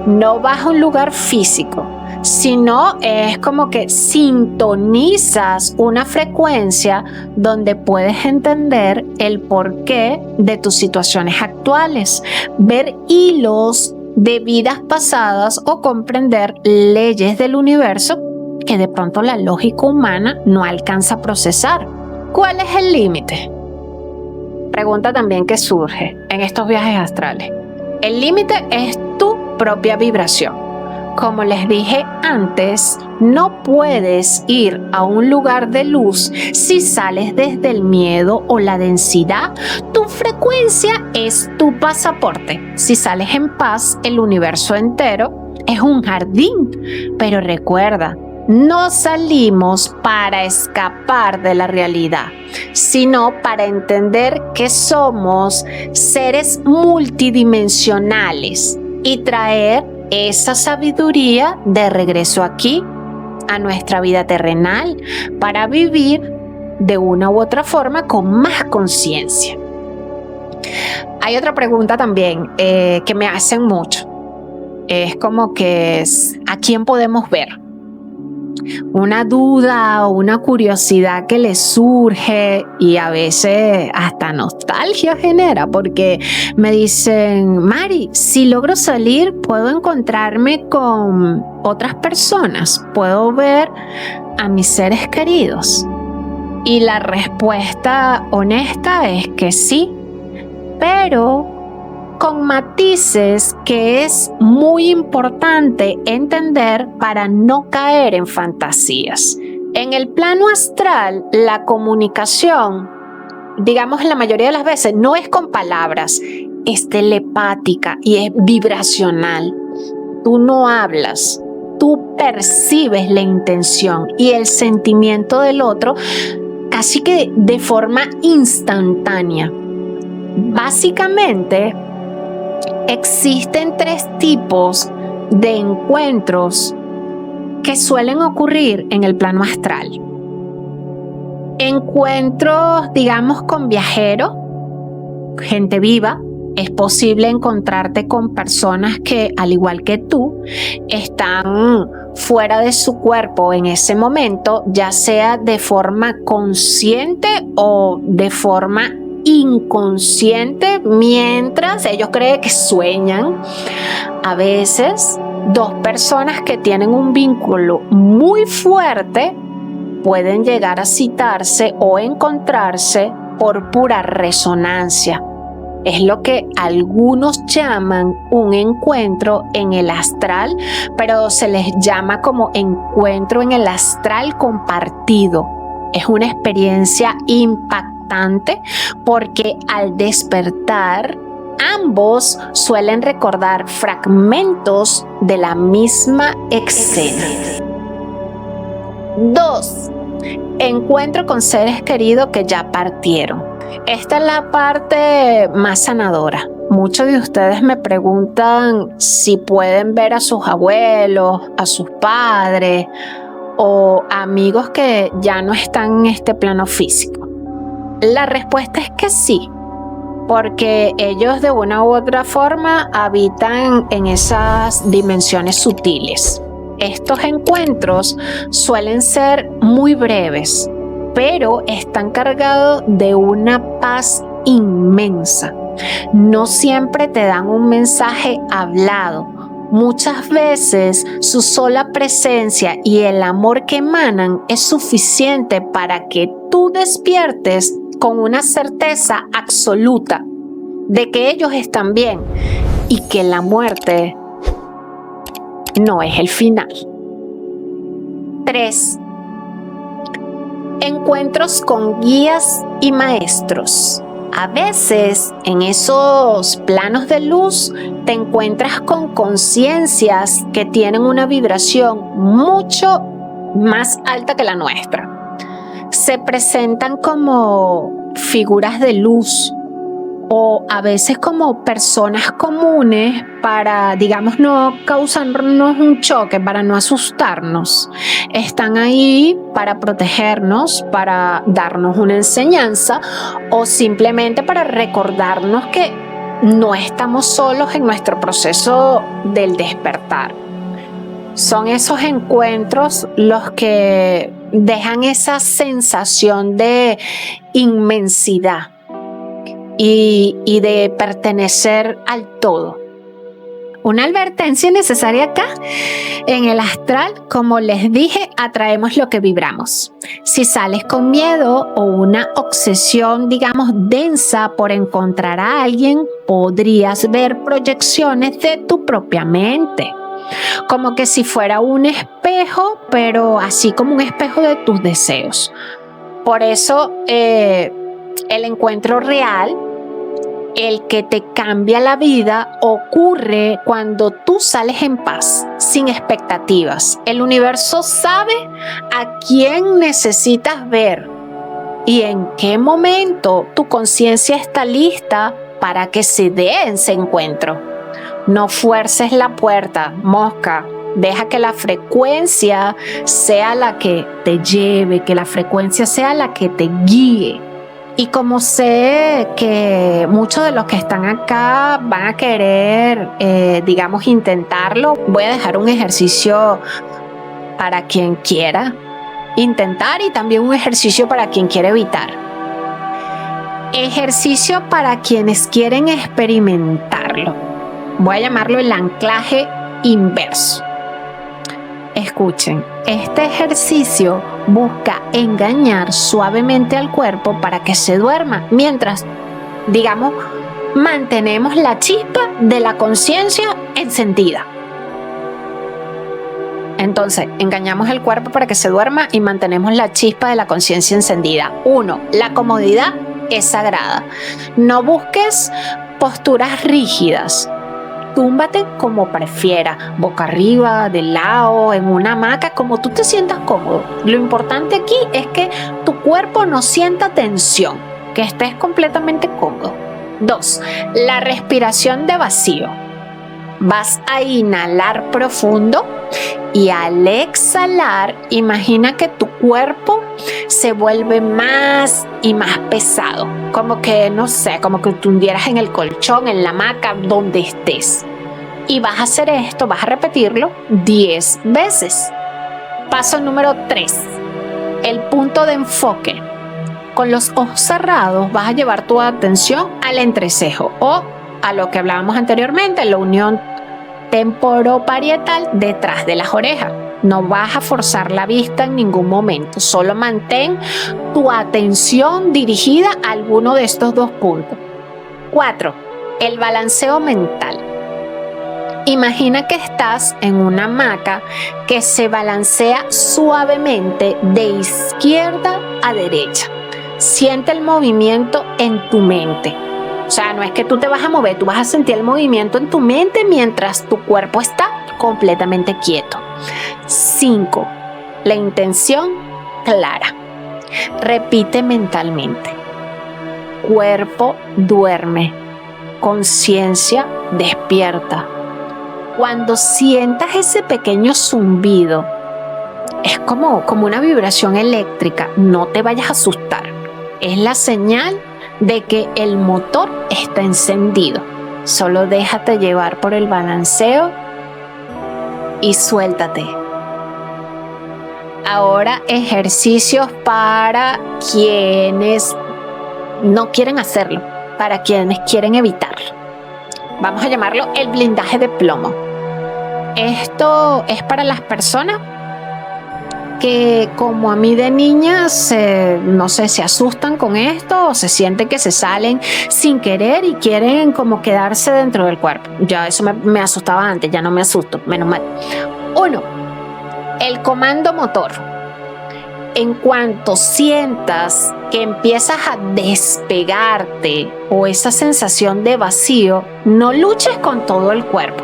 No vas a un lugar físico, sino es como que sintonizas una frecuencia donde puedes entender el porqué de tus situaciones actuales, ver hilos de vidas pasadas o comprender leyes del universo que de pronto la lógica humana no alcanza a procesar. ¿Cuál es el límite? Pregunta también que surge en estos viajes astrales. El límite es tu propia vibración. Como les dije antes, no puedes ir a un lugar de luz si sales desde el miedo o la densidad. Tu frecuencia es tu pasaporte. Si sales en paz, el universo entero es un jardín. Pero recuerda, no salimos para escapar de la realidad, sino para entender que somos seres multidimensionales y traer esa sabiduría de regreso aquí, a nuestra vida terrenal, para vivir de una u otra forma con más conciencia. Hay otra pregunta también que me hacen mucho. Es como que ¿a quién podemos ver? Una duda o una curiosidad que les surge y a veces hasta nostalgia genera, porque me dicen, Mari, si logro salir, ¿puedo encontrarme con otras personas? ¿Puedo ver a mis seres queridos? Y la respuesta honesta es que sí, pero con matices que es muy importante entender para no caer en fantasías. En el plano astral, la comunicación, digamos, la mayoría de las veces no es con palabras, es telepática y es vibracional. Tú no hablas, tú percibes la intención y el sentimiento del otro casi que de forma instantánea. Básicamente, existen 3 tipos de encuentros que suelen ocurrir en el plano astral. Encuentros, digamos, con viajeros, gente viva. Es posible encontrarte con personas que, al igual que tú, están fuera de su cuerpo en ese momento, ya sea de forma consciente o de forma inconsciente, mientras ellos creen que sueñan. A veces, 2 personas que tienen un vínculo muy fuerte pueden llegar a citarse o encontrarse por pura resonancia. Es lo que algunos llaman un encuentro en el astral, pero se les llama como encuentro en el astral compartido. Es una experiencia impactante porque al despertar, ambos suelen recordar fragmentos de la misma escena. 2. Encuentro con seres queridos que ya partieron. Esta es la parte más sanadora. Muchos de ustedes me preguntan si pueden ver a sus abuelos, a sus padres o amigos que ya no están en este plano físico. La respuesta es que sí, porque ellos de una u otra forma habitan en esas dimensiones sutiles. Estos encuentros suelen ser muy breves, pero están cargados de una paz inmensa. No siempre te dan un mensaje hablado. Muchas veces su sola presencia y el amor que emanan es suficiente para que tú despiertes con una certeza absoluta de que ellos están bien y que la muerte no es el final. 3. Encuentros con guías y maestros. A veces en esos planos de luz te encuentras con conciencias que tienen una vibración mucho más alta que la nuestra. Se presentan como figuras de luz o a veces como personas comunes para, digamos, no causarnos un choque, para no asustarnos. Están ahí para protegernos, para darnos una enseñanza o simplemente para recordarnos que no estamos solos en nuestro proceso del despertar. Son esos encuentros los que dejan esa sensación de inmensidad y de pertenecer al todo. Una advertencia necesaria acá. En el astral, como les dije, atraemos lo que vibramos. Si sales con miedo o una obsesión, digamos, densa por encontrar a alguien, podrías ver proyecciones de tu propia mente. Como que si fuera un espejo, pero así como un espejo de tus deseos. Por eso, el encuentro real, el que te cambia la vida, ocurre cuando tú sales en paz, sin expectativas. El universo sabe a quién necesitas ver y en qué momento tu conciencia está lista para que se dé ese encuentro. No fuerces la puerta, mosca. Deja que la frecuencia sea la que te lleve, que la frecuencia sea la que te guíe. Y como sé que muchos de los que están acá van a querer, digamos, intentarlo, voy a dejar un ejercicio para quien quiera intentar y también un ejercicio para quien quiere evitar. Ejercicio para quienes quieren experimentarlo. Voy a llamarlo el anclaje inverso. Escuchen, este ejercicio busca engañar suavemente al cuerpo para que se duerma mientras, digamos, mantenemos la chispa de la conciencia encendida. Entonces, engañamos el cuerpo para que se duerma y mantenemos la chispa de la conciencia encendida. 1. La comodidad es sagrada. No busques posturas rígidas. Túmbate como prefieras, boca arriba, de lado, en una hamaca, como tú te sientas cómodo. Lo importante aquí es que tu cuerpo no sienta tensión, que estés completamente cómodo. 2. La respiración de vacío. Vas a inhalar profundo y al exhalar, imagina que tu cuerpo se vuelve más y más pesado. Como que, no sé, como que te hundieras en el colchón, en la hamaca, donde estés. Y vas a hacer esto, vas a repetirlo 10 veces. Paso número 3. El punto de enfoque. Con los ojos cerrados vas a llevar tu atención al entrecejo o a lo que hablábamos anteriormente, la unión temporoparietal detrás de las orejas. No vas a forzar la vista en ningún momento, solo mantén tu atención dirigida a alguno de estos 2 puntos. 4. El balanceo mental. Imagina que estás en una hamaca que se balancea suavemente de izquierda a derecha. Siente el movimiento en tu mente. O sea, no es que tú te vas a mover, tú vas a sentir el movimiento en tu mente mientras tu cuerpo está completamente quieto. 5. La intención clara. Repite mentalmente. Cuerpo duerme. Conciencia despierta. Cuando sientas ese pequeño zumbido, es como una vibración eléctrica, no te vayas a asustar. Es la señal de que el motor está encendido. Solo déjate llevar por el balanceo y suéltate. Ahora ejercicios para quienes no quieren hacerlo, para quienes quieren evitarlo. Vamos a llamarlo el blindaje de plomo. Esto es para las personas que, como a mí de niñas, no sé, se asustan con esto o se sienten que se salen sin querer y quieren como quedarse dentro del cuerpo. Ya eso me asustaba antes, ya no me asusto, menos mal. 1. El comando motor. En cuanto sientas que empiezas a despegarte o esa sensación de vacío, no luches con todo el cuerpo,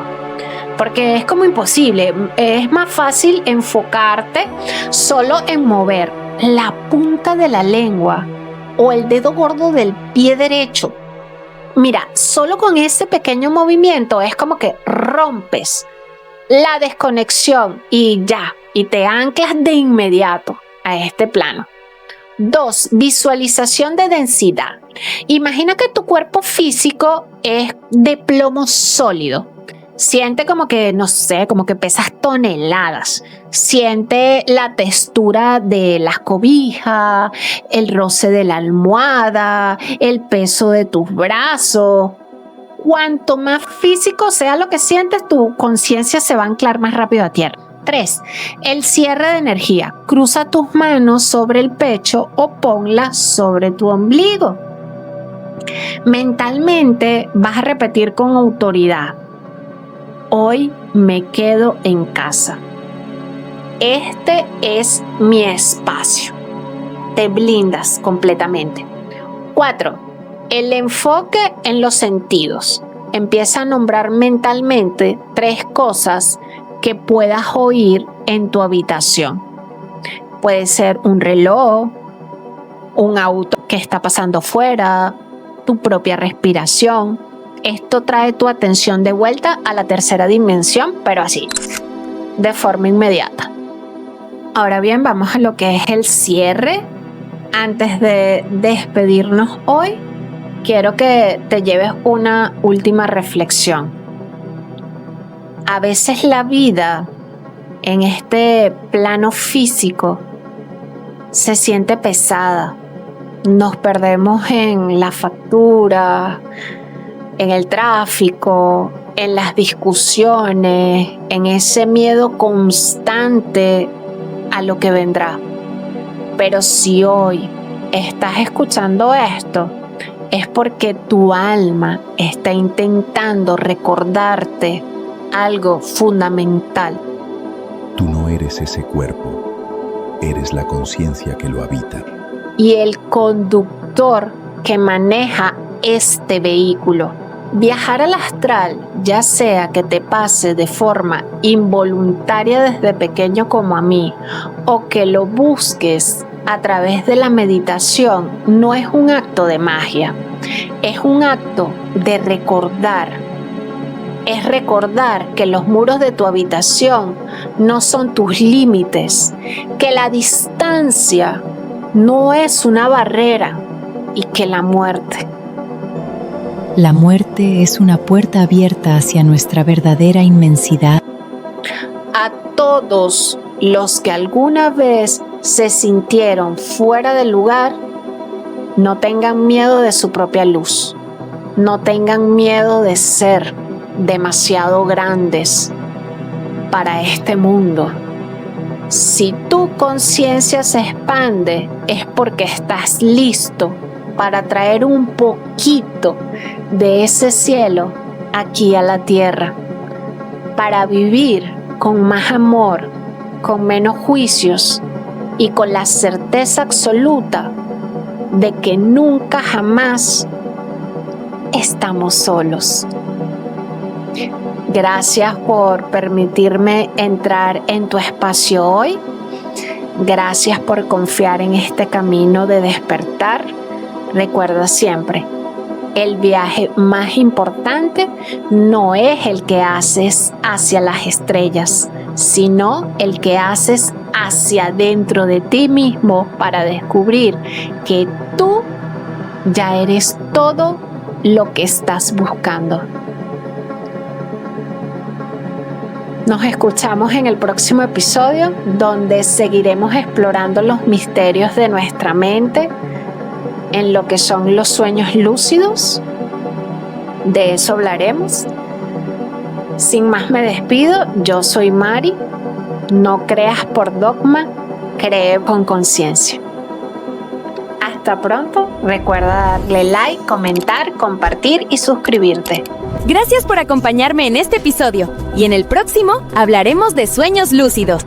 porque es como imposible. Es más fácil enfocarte solo en mover la punta de la lengua o el dedo gordo del pie derecho. Mira, solo con ese pequeño movimiento es como que rompes la desconexión y te anclas de inmediato a este plano. 2. Visualización de densidad. Imagina que tu cuerpo físico es de plomo sólido. Siente como que, no sé, como que pesas toneladas. Siente la textura de las cobijas, el roce de la almohada, el peso de tus brazos. Cuanto más físico sea lo que sientes, tu conciencia se va a anclar más rápido a tierra. 3. El cierre de energía. Cruza tus manos sobre el pecho o ponlas sobre tu ombligo. Mentalmente vas a repetir con autoridad: hoy me quedo en casa. Este es mi espacio. Te blindas completamente. 4. El enfoque en los sentidos. Empieza a nombrar mentalmente 3 cosas que puedas oír en tu habitación. Puede ser un reloj, un auto que está pasando fuera, tu propia respiración. Esto trae tu atención de vuelta a la tercera dimensión, pero así, de forma inmediata. Ahora bien, vamos a lo que es el cierre. Antes de despedirnos hoy, quiero que te lleves una última reflexión. A veces la vida en este plano físico se siente pesada. Nos perdemos en la factura, en el tráfico, en las discusiones, en ese miedo constante a lo que vendrá. Pero si hoy estás escuchando esto, es porque tu alma está intentando recordarte algo fundamental. Tú no eres ese cuerpo, eres la conciencia que lo habita. Y el conductor que maneja este vehículo. Viajar al astral, ya sea que te pase de forma involuntaria desde pequeño como a mí, o que lo busques a través de la meditación, no es un acto de magia, es un acto de recordar. Es recordar que los muros de tu habitación no son tus límites, que la distancia no es una barrera y que la muerte. La muerte es una puerta abierta hacia nuestra verdadera inmensidad. A todos los que alguna vez se sintieron fuera de lugar, no tengan miedo de su propia luz. No tengan miedo de ser demasiado grandes para este mundo. Si tu conciencia se expande, es porque estás listo para traer un poquito de ese cielo aquí a la tierra, para vivir con más amor, con menos juicios y con la certeza absoluta de que nunca jamás estamos solos. Gracias por permitirme entrar en tu espacio hoy. Gracias por confiar en este camino de despertar. Recuerda siempre, el viaje más importante no es el que haces hacia las estrellas, sino el que haces hacia dentro de ti mismo para descubrir que tú ya eres todo lo que estás buscando. Nos escuchamos en el próximo episodio, donde seguiremos explorando los misterios de nuestra mente, en lo que son los sueños lúcidos. De eso hablaremos. Sin más me despido, yo soy Mari. No creas por dogma, cree con conciencia. Hasta pronto, recuerda darle like, comentar, compartir y suscribirte. Gracias por acompañarme en este episodio y en el próximo hablaremos de sueños lúcidos.